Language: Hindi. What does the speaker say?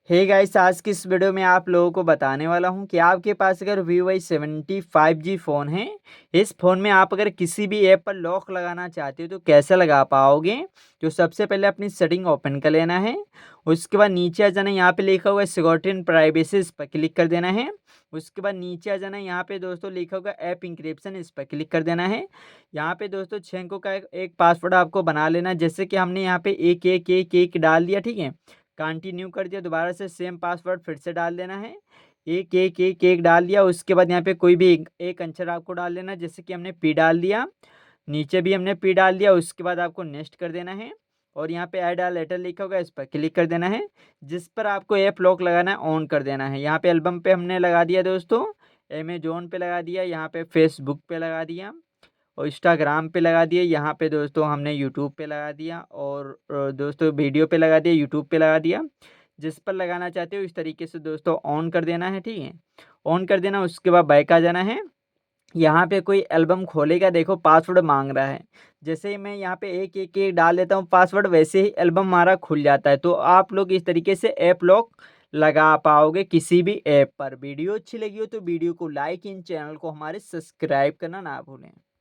हे गाइस, आज की इस वीडियो में आप लोगों को बताने वाला हूं कि आपके पास अगर Vivo Y70 5G फ़ोन है। इस फ़ोन में आप अगर किसी भी ऐप पर लॉक लगाना चाहते हो तो कैसे लगा पाओगे। तो सबसे पहले अपनी सेटिंग ओपन कर लेना है। उसके बाद नीचे आ जाना, यहाँ पे लिखा हुआ है सिक्योरिटी एंड प्राइवेसी, इस पर क्लिक कर देना है। उसके बाद नीचे आ जाना, यहाँ पे दोस्तों लिखा होगा ऐप इंक्रिप्शन, इस पर क्लिक कर देना है। यहाँ पे दोस्तों 6 अंकों का एक पासवर्ड आपको बना लेना, जैसे कि हमने यहाँ पे एक एक एक एक डाल दिया, ठीक है। कंटिन्यू कर दिया, दोबारा से सेम पासवर्ड फिर से डाल देना है। एक एक एक एक डाल दिया। उसके बाद यहाँ पे कोई भी एक अक्षर आपको डाल देना, जैसे कि हमने पी डाल दिया। नीचे भी हमने पी डाल दिया। उसके बाद आपको नेक्स्ट कर देना है और यहाँ पे ऐड आ लेटर लिखा होगा, इस पर क्लिक कर देना है। जिस पर आपको ऐप लॉक लगाना है ऑन कर देना है। यहाँ पे एल्बम पे हमने लगा दिया दोस्तों, अमेजोन पे लगा दिया, यहाँ पे फेसबुक पे लगा दिया और इंस्टाग्राम पे लगा दिए। यहाँ पे दोस्तों हमने यूट्यूब पे लगा दिया और दोस्तों वीडियो पे लगा दिया, यूट्यूब पे लगा दिया। जिस पर लगाना चाहते हो इस तरीके से दोस्तों ऑन कर देना है, ठीक है। ऑन कर देना, उसके बाद बैक आ जाना है। यहाँ पे कोई एल्बम खोलेगा, देखो पासवर्ड मांग रहा है। जैसे ही मैं यहाँ पे एक एक एक डाल देता हूँ पासवर्ड, वैसे ही एल्बम हमारा खुल जाता है। तो आप लोग इस तरीके से ऐप लॉक लगा पाओगे किसी भी ऐप पर। वीडियो अच्छी लगी हो तो वीडियो को लाइक, इन चैनल को हमारे सब्सक्राइब करना ना भूलें।